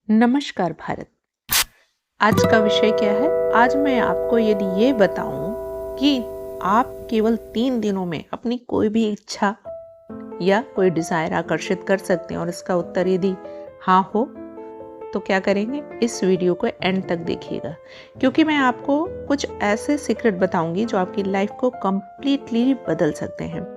नमस्कार भारत। आज का विषय क्या है? आज मैं आपको यदि ये बताऊं कि आप केवल 3 दिनों में अपनी कोई भी इच्छा या कोई डिजायर आकर्षित कर सकते हैं और इसका उत्तर यदि हाँ हो तो क्या करेंगे? इस वीडियो को एंड तक देखिएगा, क्योंकि मैं आपको कुछ ऐसे सीक्रेट बताऊंगी जो आपकी लाइफ को कंप्लीटली बदल सकते हैं।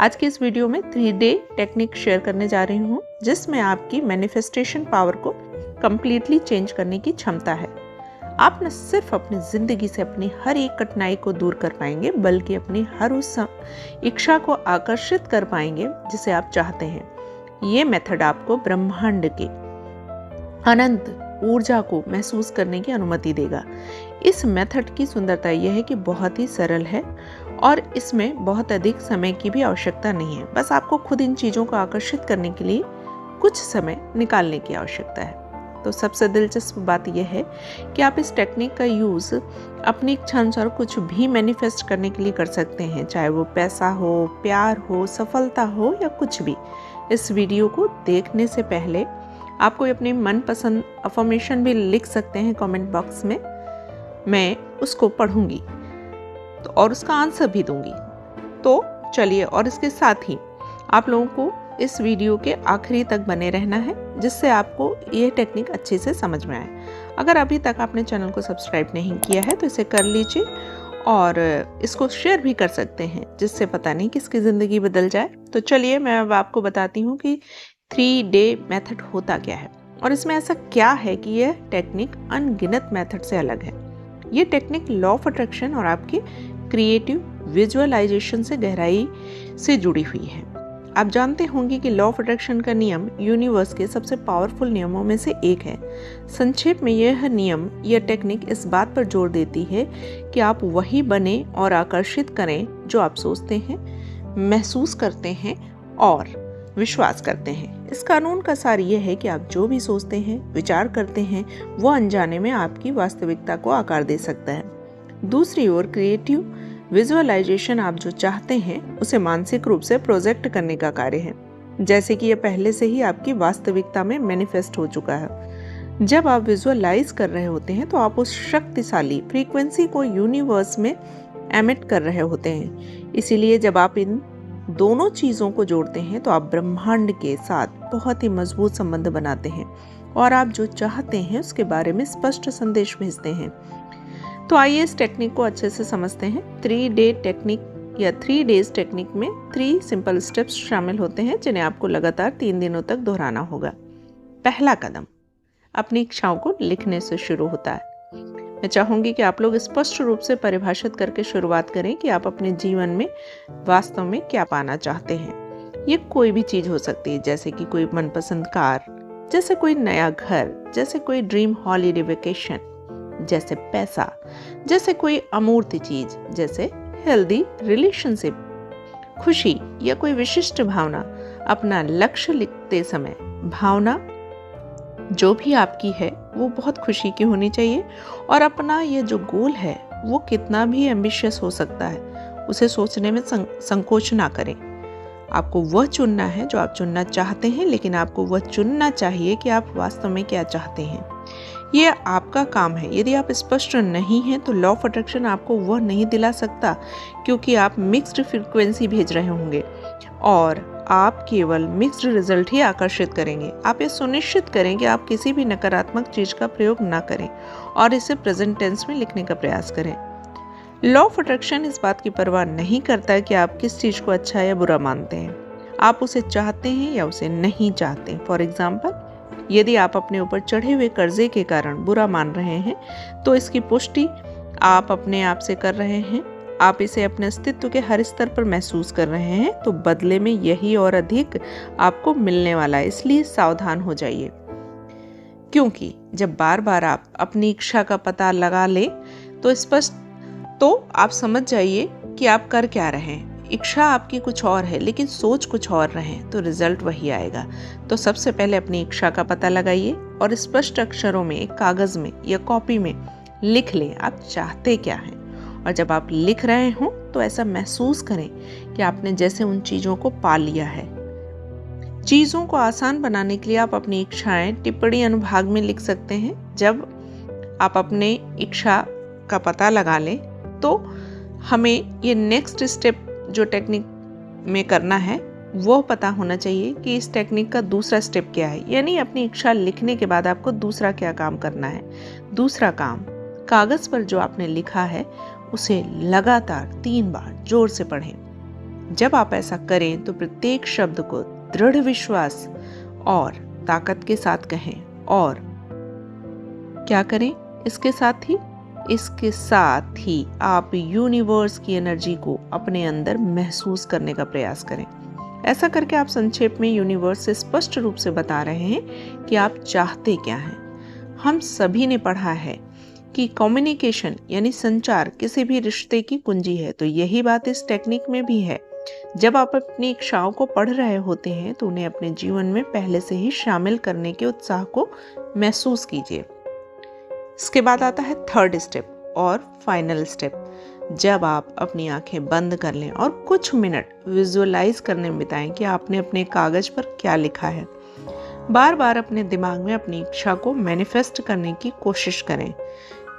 आज की इस वीडियो में 3 डे टेक्निक शेयर करने जा रही हूँ, जिसमें आपकी मैनिफेस्टेशन पावर को कंप्लीटली चेंज करने की क्षमता है। आप न सिर्फ अपनी जिंदगी से अपनी हर एक कठिनाई को दूर कर पाएंगे, बल्कि अपनी हर उस इच्छा को आकर्षित कर पाएंगे जिसे आप चाहते हैं। ये मेथड आपको ब्रह्मांड के अनंत ऊर्जा को महसूस करने की अनुमति देगा। इस मेथड की सुंदरता यह है कि बहुत ही सरल है और इसमें बहुत अधिक समय की भी आवश्यकता नहीं है। बस आपको खुद इन चीजों को आकर्षित करने के लिए कुछ समय निकालने की आवश्यकता है। तो सबसे दिलचस्प बात यह है कि आप इस टेक्निक का यूज अपनी इच्छा अनुसार कुछ भी मैनिफेस्ट करने के लिए कर सकते हैं, चाहे वो पैसा हो, प्यार हो, सफलता हो या कुछ भी। इस वीडियो को देखने से पहले आप कोई अपनी मनपसंद अफर्मेशन भी लिख सकते हैं कमेंट बॉक्स में। मैं उसको पढ़ूंगी तो और उसका आंसर भी दूंगी। तो चलिए, और इसके साथ ही आप लोगों को इस वीडियो के आखिरी तक बने रहना है, जिससे आपको यह टेक्निक अच्छे से समझ में आए। अगर अभी तक आपने चैनल को सब्सक्राइब नहीं किया है तो इसे कर लीजिए और इसको शेयर भी कर सकते हैं, जिससे पता नहीं किसकी ज़िंदगी बदल जाए। तो चलिए, मैं अब आपको बताती हूँ कि 3 डे मेथड होता क्या है और इसमें ऐसा क्या है कि यह टेक्निक अनगिनत मेथड से अलग है। ये टेक्निक लॉ ऑफ अट्रैक्शन और आपकी क्रिएटिव विजुअलाइजेशन से गहराई से जुड़ी हुई है। आप जानते होंगे कि लॉ ऑफ अट्रैक्शन का नियम यूनिवर्स के सबसे पावरफुल नियमों में से एक है। संक्षेप में यह नियम, यह टेक्निक इस बात पर जोर देती है कि आप वही बने और आकर्षित करें जो आप सोचते हैं, महसूस करते हैं और विश्वास करते हैं। इस कानून का सार यह है कि आप जो भी सोचते हैं, विचार करते हैं, वो अनजाने में आपकी वास्तविकता को आकार दे सकता है। दूसरी ओर क्रिएटिव विजुअलाइजेशन आप जो चाहते हैं उसे मानसिक रूप से प्रोजेक्ट करने का कार्य है, जैसे कि यह पहले से ही आपकी वास्तविकता में मैनिफेस्ट हो चुका है। जब आप विजुअलाइज कर रहे होते हैं तो आप उस शक्तिशाली फ्रीक्वेंसी को यूनिवर्स में एमिट कर रहे होते हैं। इसीलिए जब आप इन दोनों चीज़ों को जोड़ते हैं तो आप ब्रह्मांड के साथ बहुत ही मजबूत संबंध बनाते हैं और आप जो चाहते हैं उसके बारे में स्पष्ट संदेश भेजते हैं। तो आइए इस टेक्निक को अच्छे से समझते हैं। 3 डे टेक्निक या 3 डेज टेक्निक में 3 सिंपल स्टेप्स शामिल होते हैं, जिन्हें आपको लगातार 3 दिनों तक दोहराना होगा। पहला कदम अपनी इच्छाओं को लिखने से शुरू होता है। मैं चाहूंगी कि आप लोग स्पष्ट रूप से परिभाषित करके शुरुआत करें कि आप अपने जीवन में वास्तव में क्या पाना चाहते हैं। ये कोई भी चीज हो सकती है, जैसे कि कोई मनपसंद कार, जैसे कोई नया घर, जैसे कोई ड्रीम हॉलीडे वेकेशन, जैसे पैसा, जैसे कोई अमूर्त चीज, जैसे हेल्दी रिलेशनशिप, खुशी या कोई विशिष्ट भावना। अपना लक्ष्य लिखते समय भावना जो भी आपकी है वो बहुत खुशी की होनी चाहिए, और अपना ये जो गोल है वो कितना भी एम्बिशियस हो सकता है, उसे सोचने में संकोच ना करें। आपको वह चुनना है जो आप चुनना चाहते हैं, लेकिन आपको वह चुनना चाहिए कि आप वास्तव में क्या चाहते हैं। ये आपका काम है। यदि आप स्पष्ट नहीं हैं तो लॉ ऑफ अट्रैक्शन आपको वह नहीं दिला सकता, क्योंकि आप मिक्स्ड फ्रीक्वेंसी भेज रहे होंगे और आप केवल मिक्स्ड रिजल्ट ही आकर्षित करेंगे। आप ये सुनिश्चित करें कि आप किसी भी नकारात्मक चीज का प्रयोग ना करें और इसे प्रेजेंट टेंस में लिखने का प्रयास करें। लॉ ऑफ अट्रैक्शन इस बात की परवाह नहीं करता कि आप किस चीज को अच्छा या बुरा मानते हैं, आप उसे चाहते हैं या उसे नहीं चाहते। फॉर एग्जाम्पल, यदि आप अपने ऊपर चढ़े हुए कर्जे के कारण बुरा मान रहे हैं तो इसकी पुष्टि आप अपने आप से कर रहे हैं। आप इसे अपने अस्तित्व के हर स्तर पर महसूस कर रहे हैं, तो बदले में यही और अधिक आपको मिलने वाला है। इसलिए सावधान हो जाइए, क्योंकि जब बार बार आप अपनी इच्छा का पता लगा लें तो आप समझ जाइए कि आप कर क्या रहे हैं। इच्छा आपकी कुछ और है लेकिन सोच कुछ और रहे तो रिजल्ट वही आएगा। तो सबसे पहले अपनी इच्छा का पता लगाइए और स्पष्ट अक्षरों में, एक कागज में या कॉपी में लिख लें आप चाहते क्या हैं। और जब आप लिख रहे हों तो ऐसा महसूस करें कि आपने जैसे उन चीज़ों को पा लिया है। चीज़ों को आसान बनाने के लिए आप अपनी इच्छाएं टिप्पणी अनुभाग में लिख सकते हैं। जब आप अपने इच्छा का पता लगा लें तो हमें ये नेक्स्ट स्टेप जो टेक्निक में करना है वो पता होना चाहिए कि इस टेक्निक का दूसरा स्टेप क्या है। यानी अपनी इच्छा लिखने के बाद आपको दूसरा क्या काम करना है। दूसरा काम, कागज़ पर जो आपने लिखा है उसे लगातार 3 बार जोर से पढ़ें। जब आप ऐसा करें तो प्रत्येक शब्द को दृढ़ विश्वास और ताकत के साथ कहें। और क्या करें इसके साथ ही आप यूनिवर्स की एनर्जी को अपने अंदर महसूस करने का प्रयास करें। ऐसा करके आप संक्षेप में यूनिवर्स से स्पष्ट रूप से बता रहे हैं कि आप चाहते क्या हैं। हम सभी ने पढ़ा है कि कम्युनिकेशन यानी संचार किसी भी रिश्ते की कुंजी है, तो यही बात इस टेक्निक में भी है। जब आप अपनी इच्छाओं को पढ़ रहे होते हैं तो उन्हें अपने जीवन में पहले से ही शामिल करने के उत्साह को महसूस कीजिए। इसके बाद आता है थर्ड स्टेप और फाइनल स्टेप। जब आप अपनी आंखें बंद कर लें और कुछ मिनट विजुअलाइज करने में बिताएं कि आपने अपने कागज पर क्या लिखा है। बार बार अपने दिमाग में अपनी इच्छा को मैनिफेस्ट करने की कोशिश करें।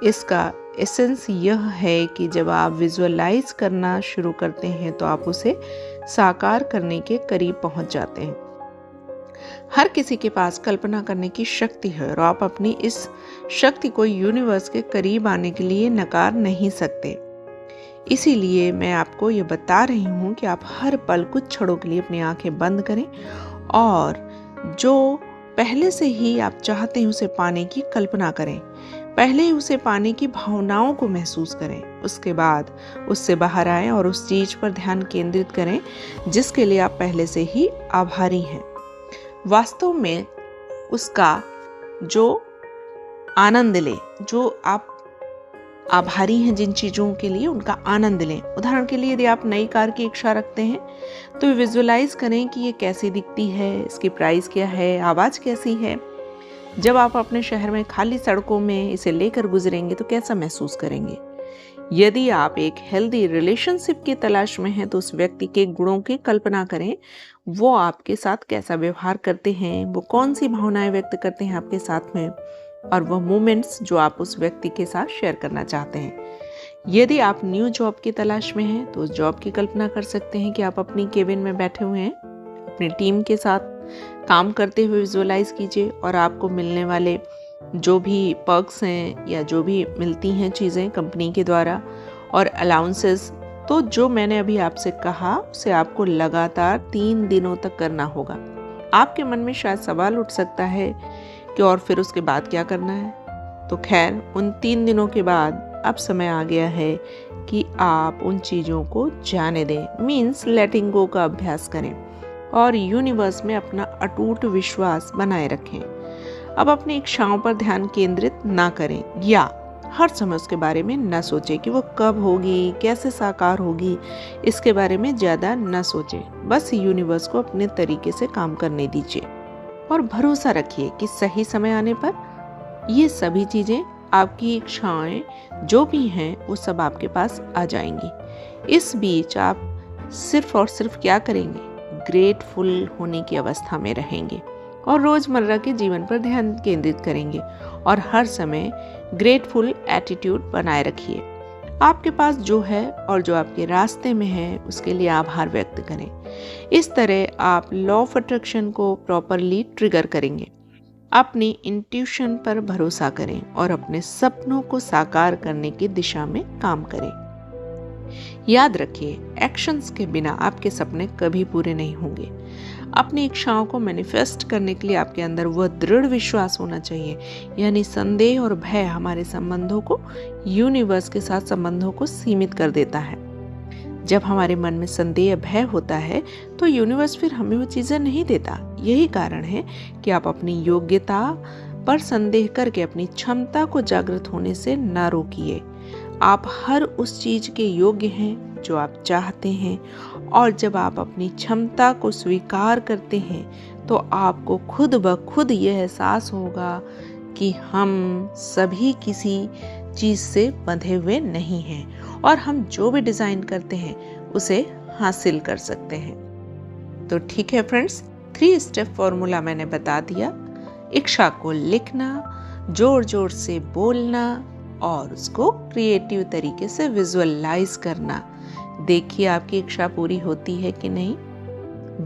इसका एसेंस यह है कि जब आप विजुअलाइज करना शुरू करते हैं तो आप उसे साकार करने के करीब पहुंच जाते हैं। हर किसी के पास कल्पना करने की शक्ति है और आप अपनी इस शक्ति को यूनिवर्स के करीब आने के लिए नकार नहीं सकते। इसीलिए मैं आपको ये बता रही हूँ कि आप हर पल कुछ क्षणों के लिए अपनी आंखें बंद करें और जो पहले से ही आप चाहते हैं उसे पाने की कल्पना करें। पहले ही उसे पाने की भावनाओं को महसूस करें। उसके बाद उससे बाहर आएं और उस चीज पर ध्यान केंद्रित करें जिसके लिए आप पहले से ही आभारी हैं। वास्तव में उसका जो आनंद लें, जो आप आभारी हैं जिन चीज़ों के लिए, उनका आनंद लें। उदाहरण के लिए यदि आप नई कार की इच्छा रखते हैं तो विजुअलाइज करें कि ये कैसी दिखती है, इसकी प्राइस क्या है, आवाज़ कैसी है। जब आप अपने शहर में खाली सड़कों में इसे लेकर गुजरेंगे तो कैसा महसूस करेंगे। यदि आप एक हेल्दी रिलेशनशिप की तलाश में हैं तो उस व्यक्ति के गुणों की कल्पना करें। वो आपके साथ कैसा व्यवहार करते हैं, वो कौन सी भावनाएं व्यक्त करते हैं आपके साथ में, और वह मोमेंट्स जो आप उस व्यक्ति के साथ शेयर करना चाहते हैं। यदि आप न्यू जॉब की तलाश में हैं तो उस जॉब की कल्पना कर सकते हैं कि आप अपनी केबिन में बैठे हुए हैं, अपनी टीम के साथ काम करते हुए विजुअलाइज कीजिए और आपको मिलने वाले जो भी पर्क्स हैं या जो भी मिलती हैं चीज़ें कंपनी के द्वारा और अलाउंसेस, तो जो मैंने अभी आपसे कहा उसे आपको लगातार 3 दिनों तक करना होगा। आपके मन में शायद सवाल उठ सकता है कि और फिर उसके बाद क्या करना है। तो खैर, उन 3 दिनों के बाद अब समय आ गया है कि आप उन चीज़ों को जाने दें, मीन्स लेटिंग गो का अभ्यास करें और यूनिवर्स में अपना अटूट विश्वास बनाए रखें। अब अपनी इच्छाओं पर ध्यान केंद्रित ना करें या हर समय उसके बारे में न सोचें कि वो कब होगी, कैसे साकार होगी। इसके बारे में ज़्यादा न सोचें। बस यूनिवर्स को अपने तरीके से काम करने दीजिए और भरोसा रखिए कि सही समय आने पर ये सभी चीज़ें, आपकी इच्छाएं जो भी हैं, वो सब आपके पास आ जाएंगी। इस बीच आप सिर्फ और सिर्फ क्या करेंगे, ग्रेटफुल होने की अवस्था में रहेंगे और रोज़मर्रा के जीवन पर ध्यान केंद्रित करेंगे और हर समय ग्रेटफुल एटीट्यूड बनाए रखिए। आपके पास जो है और जो आपके रास्ते में है उसके लिए आभार व्यक्त करें। इस तरह आप लॉ ऑफ अट्रैक्शन को प्रॉपरली ट्रिगर करेंगे। अपनी इंट्यूशन पर भरोसा करें और अपने सपनों को साकार करने की दिशा में काम करें। याद रखिए, एक्शंस के बिना आपके सपने कभी पूरे नहीं होंगे। अपनी इच्छाओं को मैनिफेस्ट करने के लिए आपके अंदर वह दृढ़ विश्वास होना चाहिए, यानी संदेह और भय हमारे संबंधों को, यूनिवर्स के साथ संबंधों को सीमित कर देता है। जब हमारे मन में संदेह भय होता है तो यूनिवर्स फिर हमें वो चीज़ें नहीं देता। यही कारण है कि आप अपनी योग्यता पर संदेह करके अपनी क्षमता को जागृत होने से ना रोकिए। आप हर उस चीज के योग्य हैं जो आप चाहते हैं और जब आप अपनी क्षमता को स्वीकार करते हैं तो आपको खुद ब खुद यह एहसास होगा कि हम सभी किसी चीज़ से बंधे हुए नहीं हैं और हम जो भी डिज़ाइन करते हैं उसे हासिल कर सकते हैं। तो ठीक है फ्रेंड्स, 3 स्टेप फॉर्मूला मैंने बता दिया। इच्छा को लिखना, जोर जोर से बोलना और उसको क्रिएटिव तरीके से विजुअलाइज करना। देखिए आपकी इच्छा पूरी होती है कि नहीं।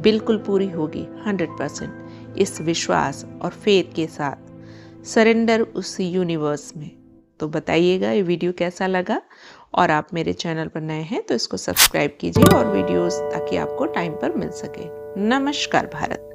बिल्कुल पूरी होगी 100%। इस विश्वास और फेथ के साथ सरेंडर उस यूनिवर्स में। तो बताइएगा ये वीडियो कैसा लगा, और आप मेरे चैनल पर नए हैं तो इसको सब्सक्राइब कीजिए और वीडियोस ताकि आपको टाइम पर मिल सके। नमस्कार भारत।